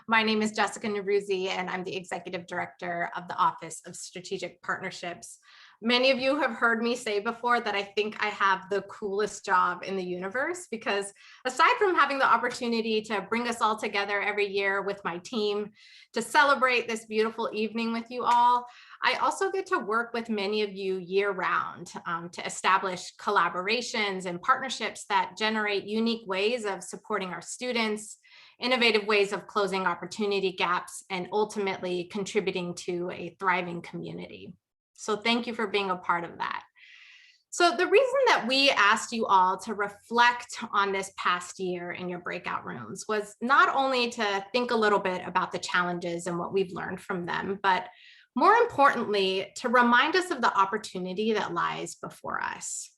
My name is Jessica Nabruzzi, and I'm the Executive Director of the Office of Strategic Partnerships. Many of you have heard me say before that I think I have the coolest job in the universe because aside from having the opportunity to bring us all together every year with my team to celebrate this beautiful evening with you all, I also get to work with many of you year round to establish collaborations and partnerships that generate unique ways of supporting our students, innovative ways of closing opportunity gaps, and ultimately contributing to a thriving community. So thank you for being a part of that. So the reason that we asked you all to reflect on this past year in your breakout rooms was not only to think a little bit about the challenges and what we've learned from them, but more importantly, to remind us of the opportunity that lies before us.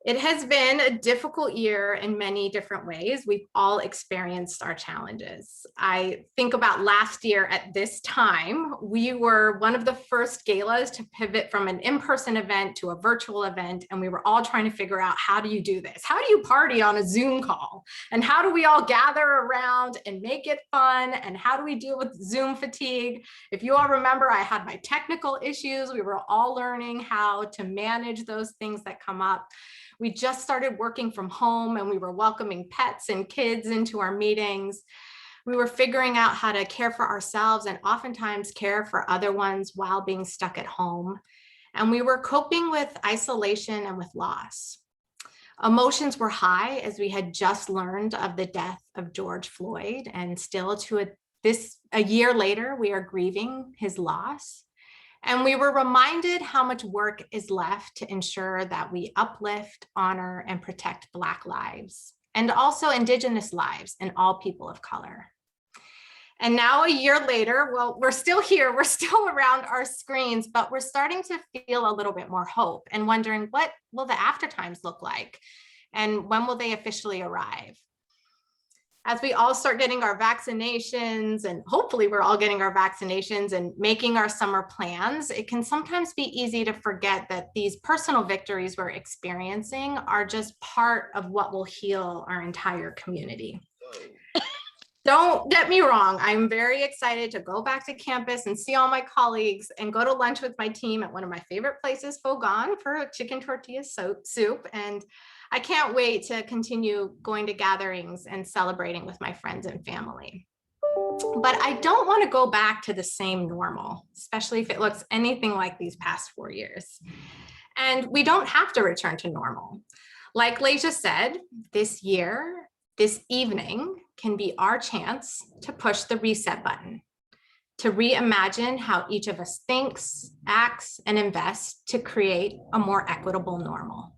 It has been a difficult year in many different ways. We've all experienced our challenges. I think about last year at this time, we were one of the first galas to pivot from an in-person event to a virtual event, and we were all trying to figure out, how do you do this? How do you party on a Zoom call? And how do we all gather around and make it fun? And how do we deal with Zoom fatigue? If you all remember, I had my technical issues. We were all learning how to manage those things that come up. We just started working from home and we were welcoming pets and kids into our meetings. We were figuring out how to care for ourselves and oftentimes care for other ones while being stuck at home. And we were coping with isolation and with loss. Emotions were high as we had just learned of the death of George Floyd, and still a year later, we are grieving his loss. And we were reminded how much work is left to ensure that we uplift, honor, and protect Black lives, and also Indigenous lives and all people of color. And now a year later, well, we're still here, we're still around our screens, but we're starting to feel a little bit more hope and wondering, what will the after times look like? And when will they officially arrive? As we all start getting our vaccinations, and hopefully we're all getting our vaccinations and making our summer plans, it can sometimes be easy to forget that these personal victories we're experiencing are just part of what will heal our entire community. Don't get me wrong, I'm very excited to go back to campus and see all my colleagues and go to lunch with my team at one of my favorite places, Fogon, for chicken tortilla soup. And I can't wait to continue going to gatherings and celebrating with my friends and family. But I don't want to go back to the same normal, especially if it looks anything like these past 4 years. And we don't have to return to normal. Like Leja said, this year, this evening can be our chance to push the reset button, to reimagine how each of us thinks, acts, and invests to create a more equitable normal.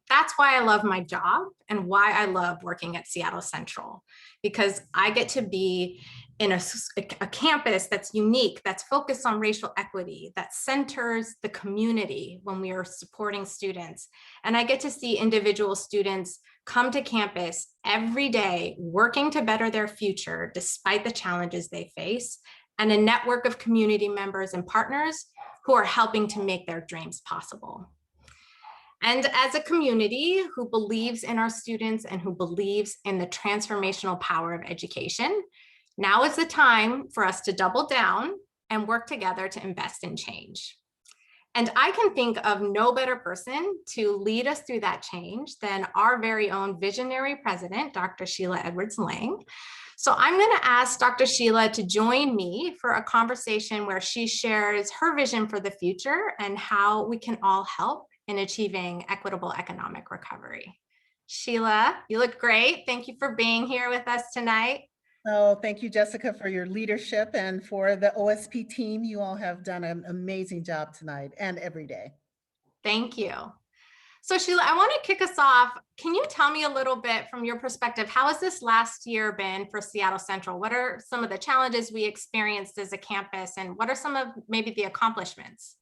That's why I love my job and why I love working at Seattle Central, because I get to be in a campus that's unique, that's focused on racial equity, that centers the community when we are supporting students. And I get to see individual students come to campus every day, working to better their future despite the challenges they face, and a network of community members and partners who are helping to make their dreams possible. And as a community who believes in our students and who believes in the transformational power of education, now is the time for us to double down and work together to invest in change. And I can think of no better person to lead us through that change than our very own visionary president, Dr. Sheila Edwards Lange. So I'm going to ask Dr. Sheila to join me for a conversation where she shares her vision for the future and how we can all help in achieving equitable economic recovery. Sheila, you look great. Thank you for being here with us tonight. Oh, thank you, Jessica, for your leadership, and for the OSP team. You all have done an amazing job tonight and every day. Thank you. So Sheila, I want to kick us off. Can you tell me a little bit from your perspective, how has this last year been for Seattle Central? What are some of the challenges we experienced as a campus, and what are some of maybe the accomplishments?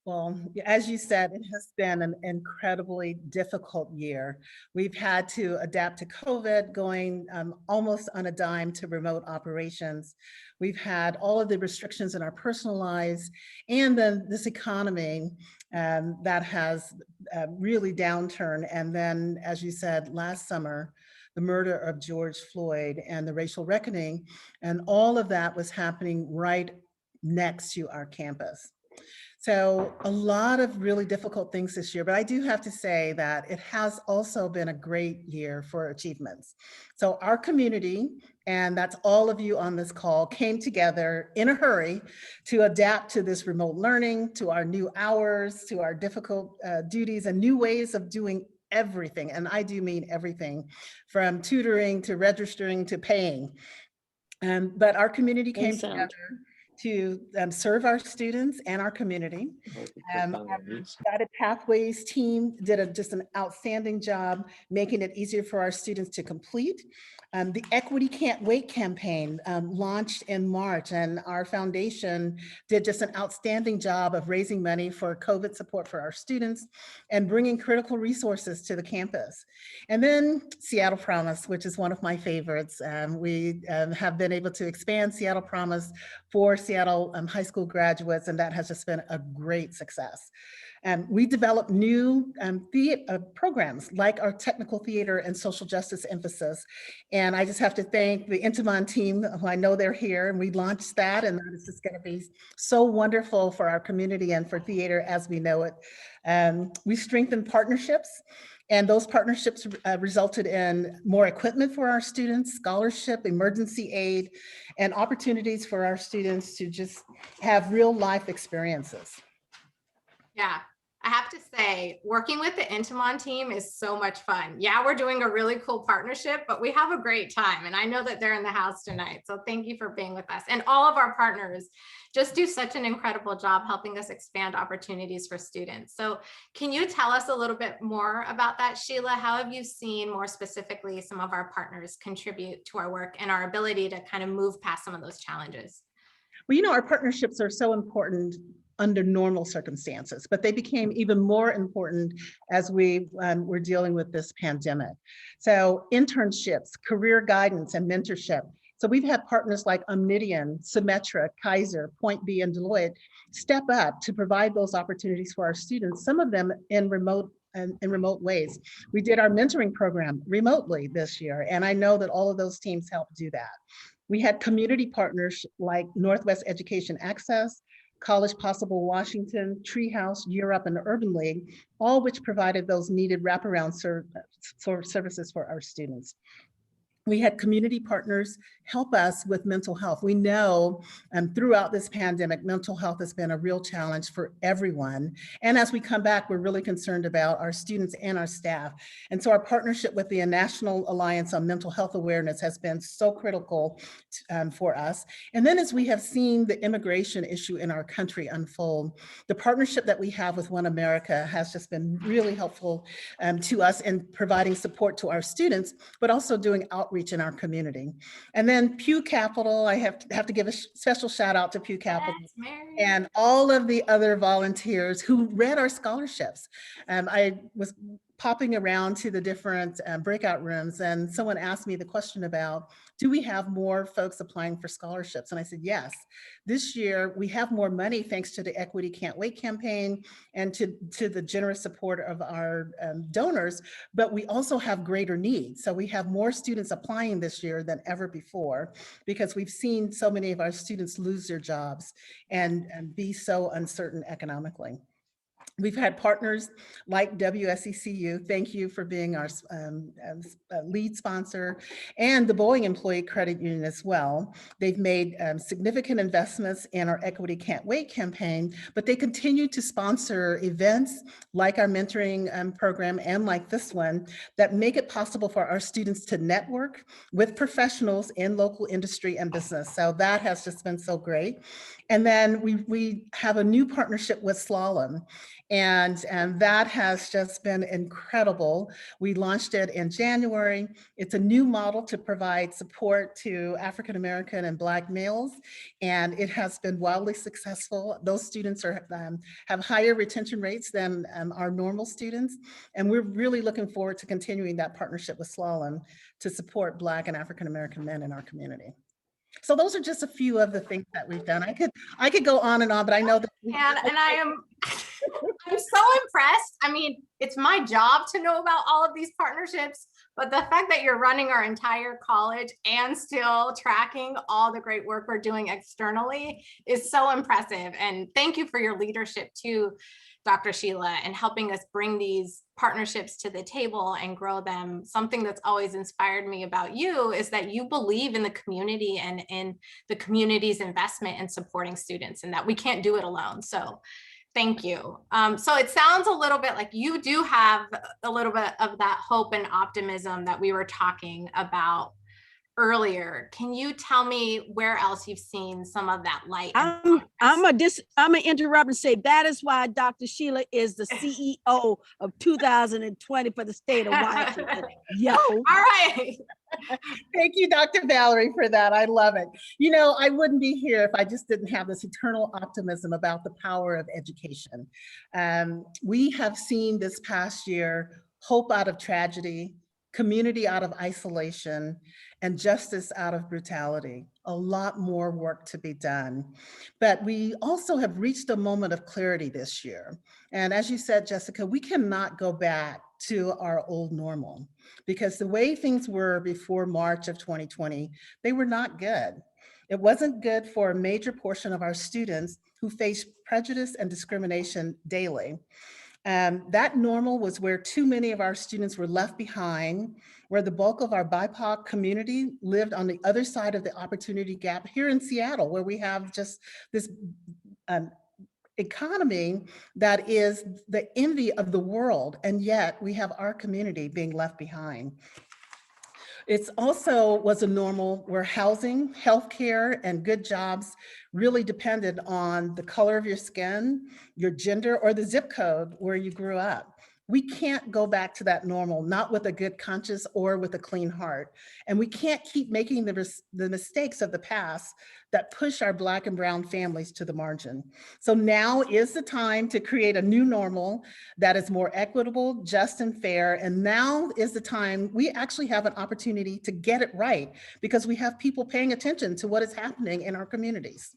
Well, as you said, it has been an incredibly difficult year. We've had to adapt to COVID, going almost on a dime to remote operations. We've had all of the restrictions in our personal lives, and then this economy that has really downturned. And then, as you said, last summer, the murder of George Floyd and the racial reckoning. And all of that was happening right next to our campus. So a lot of really difficult things this year, but I do have to say that it has also been a great year for achievements. So our community, and that's all of you on this call, came together in a hurry to adapt to this remote learning, to our new hours, to our difficult duties and new ways of doing everything. And I do mean everything, from tutoring to registering to paying. But our community came together to serve our students and our community. Our Guided Pathways team did just an outstanding job making it easier for our students to complete. The Equity Can't Wait campaign launched in March, and our foundation did just an outstanding job of raising money for COVID support for our students and bringing critical resources to the campus. And then Seattle Promise, which is one of my favorites. We have been able to expand Seattle Promise for Seattle high school graduates, and that has just been a great success. We developed new programs like our technical theater and social justice emphasis. And I just have to thank the Intimon team, who I know they're here, and we launched that, and that is just going to be so wonderful for our community and for theater as we know it. We strengthened partnerships, and those partnerships resulted in more equipment for our students, scholarship, emergency aid, and opportunities for our students to just have real life experiences. Yeah, I have to say, working with the Intimon team is so much fun. Yeah, we're doing a really cool partnership, but we have a great time. And I know that they're in the house tonight. So thank you for being with us. And all of our partners just do such an incredible job helping us expand opportunities for students. So can you tell us a little bit more about that, Sheila? How have you seen more specifically some of our partners contribute to our work and our ability to kind of move past some of those challenges? Well, you know, our partnerships are so important under normal circumstances, but they became even more important as we were dealing with this pandemic. So internships, career guidance, and mentorship. So we've had partners like Omnidian, Symetra, Kaiser, Point B, and Deloitte step up to provide those opportunities for our students, some of them in remote ways. We did our mentoring program remotely this year, and I know that all of those teams helped do that. We had community partners like Northwest Education Access, College Possible Washington, Treehouse, Europe, and the Urban League, all which provided those needed wraparound services for our students. We had community partners help us with mental health. We know throughout this pandemic, mental health has been a real challenge for everyone. And as we come back, we're really concerned about our students and our staff. And so our partnership with the National Alliance on Mental Health Awareness has been so critical for us. And then as we have seen the immigration issue in our country unfold, the partnership that we have with One America has just been really helpful to us in providing support to our students, but also doing outreach in our community. And then Pew Capital, I have to give a special shout out to Pew Capital and all of the other volunteers who read our scholarships. I was popping around to the different breakout rooms, and someone asked me the question about, do we have more folks applying for scholarships? And I said, yes. This year, we have more money thanks to the Equity Can't Wait campaign and to the generous support of our donors, but we also have greater needs. So we have more students applying this year than ever before because we've seen so many of our students lose their jobs and be so uncertain economically. We've had partners like WSECU, thank you for being our lead sponsor, and the Boeing Employee Credit Union as well. They've made significant investments in our Equity Can't Wait campaign, but they continue to sponsor events like our mentoring program and like this one that make it possible for our students to network with professionals in local industry and business. So that has just been so great. And then we have a new partnership with Slalom. And that has just been incredible. We launched it in January. It's a new model to provide support to African American and Black males, and it has been wildly successful. Those students have higher retention rates than our normal students, and we're really looking forward to continuing that partnership with Slalom to support Black and African American men in our community. So those are just a few of the things that we've done. I could go on, but I know that. And I am I'm so impressed. I mean, it's my job to know about all of these partnerships, But the fact that you're running our entire college and still tracking all the great work we're doing externally is so impressive. And thank you for your leadership too, Dr. Sheila, and helping us bring these partnerships to the table and grow them. Something that's always inspired me about you is that you believe in the community and in the community's investment in supporting students, and that we can't do it alone. So thank you. So it sounds a little bit like you do have a little bit of that hope and optimism that we were talking about earlier. Can you tell me where else you've seen some of that light? I'm gonna interrupt and say that is why Dr. Sheila is the CEO of 2020 for the state of Washington. Yo. All right. Thank you, Dr. Valerie, for that. I love it. You know, I wouldn't be here if I just didn't have this eternal optimism about the power of education. We have seen this past year hope out of tragedy, community out of isolation, and justice out of brutality. A lot more work to be done. But we also have reached a moment of clarity this year. And as you said, Jessica, we cannot go back to our old normal, because the way things were before March of 2020, they were not good. It wasn't good for a major portion of our students who face prejudice and discrimination daily. That normal was where too many of our students were left behind, where the bulk of our BIPOC community lived on the other side of the opportunity gap here in Seattle, where we have just this economy that is the envy of the world, and yet we have our community being left behind. It also was a normal where housing, healthcare, and good jobs really depended on the color of your skin, your gender, or the zip code where you grew up. We can't go back to that normal, not with a good conscience or with a clean heart. And we can't keep making the mistakes of the past that push our Black and brown families to the margin. So now is the time to create a new normal that is more equitable, just, and fair. And now is the time we actually have an opportunity to get it right, because we have people paying attention to what is happening in our communities.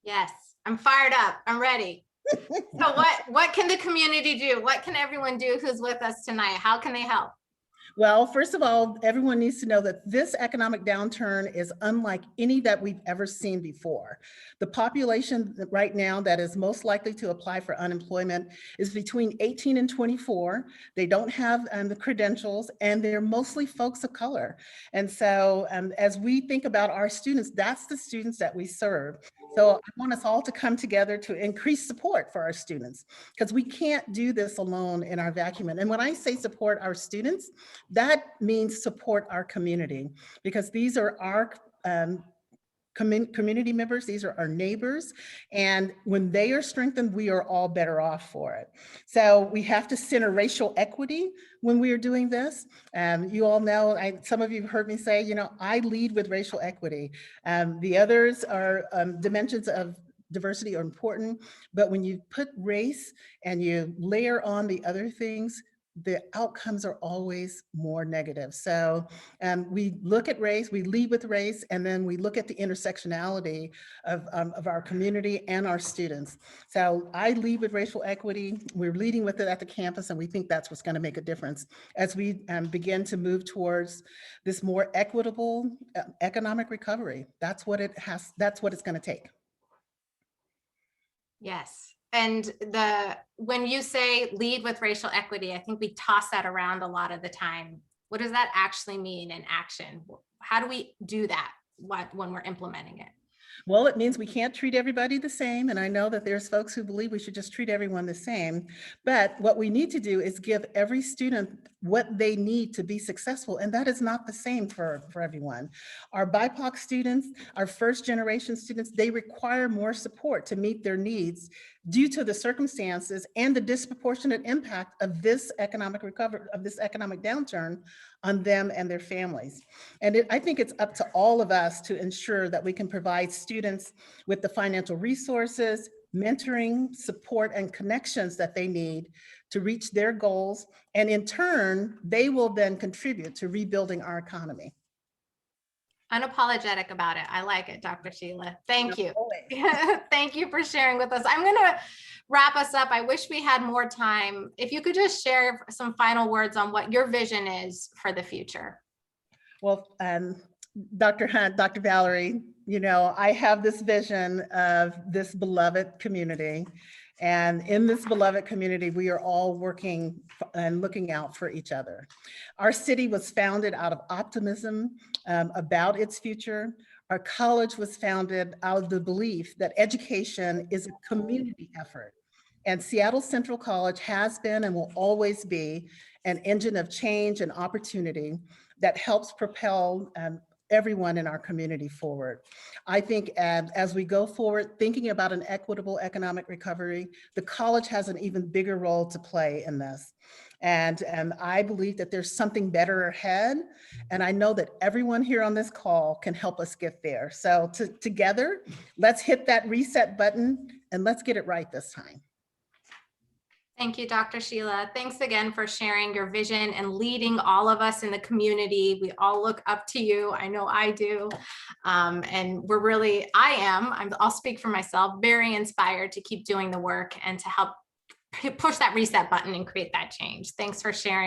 Yes, I'm fired up. I'm ready. So what can the community do? What can everyone do who's with us tonight? How can they help? Well, first of all, everyone needs to know that this economic downturn is unlike any that we've ever seen before. The population right now that is most likely to apply for unemployment is between 18 and 24. They don't have the credentials, and they're mostly folks of color. And so as we think about our students, that's the students that we serve. So I want us all to come together to increase support for our students, because we can't do this alone in our vacuum. And when I say support our students, that means support our community, because these are our community members, these are our neighbors, and when they are strengthened, we are all better off for it. So we have to center racial equity when we are doing this. You all know, some of you have heard me say, you know, I lead with racial equity. The others are dimensions of diversity are important, but when you put race and you layer on the other things, the outcomes are always more negative. So we look at race, we lead with race, and then we look at the intersectionality of our community and our students. So I lead with racial equity. We're leading with it at the campus, and we think that's what's going to make a difference as we begin to move towards this more equitable economic recovery. That's what it's going to take. Yes. And when you say lead with racial equity, I think we toss that around a lot of the time. What does that actually mean in action? How do we do that when we're implementing it? Well, it means we can't treat everybody the same. And I know that there's folks who believe we should just treat everyone the same. But what we need to do is give every student what they need to be successful. And that is not the same for everyone. Our BIPOC students, our first generation students, they require more support to meet their needs due to the circumstances and the disproportionate impact of this economic recovery, of this economic downturn on them and their families. And I think it's up to all of us to ensure that we can provide students with the financial resources, mentoring, support, and connections that they need to reach their goals. And in turn, they will then contribute to rebuilding our economy. Unapologetic about it. I like it, Dr. Sheila. Thank you. Always. Thank you for sharing with us. I'm going to wrap us up. I wish we had more time. If you could just share some final words on what your vision is for the future. Well, Dr. Hunt, Dr. Valerie, you know, I have this vision of this beloved community. And in this beloved community, we are all working and looking out for each other. Our city was founded out of optimism about its future. Our college was founded out of the belief that education is a community effort. And Seattle Central College has been and will always be an engine of change and opportunity that helps propel everyone in our community forward. I think as we go forward, thinking about an equitable economic recovery, the college has an even bigger role to play in this. And I believe that there's something better ahead. And I know that everyone here on this call can help us get there. So together, let's hit that reset button and let's get it right this time. Thank you, Dr. Sheila. Thanks again for sharing your vision and leading all of us in the community. We all look up to you. I know I do. And we're really, I'll speak for myself, very inspired to keep doing the work and to help push that reset button and create that change. Thanks for sharing.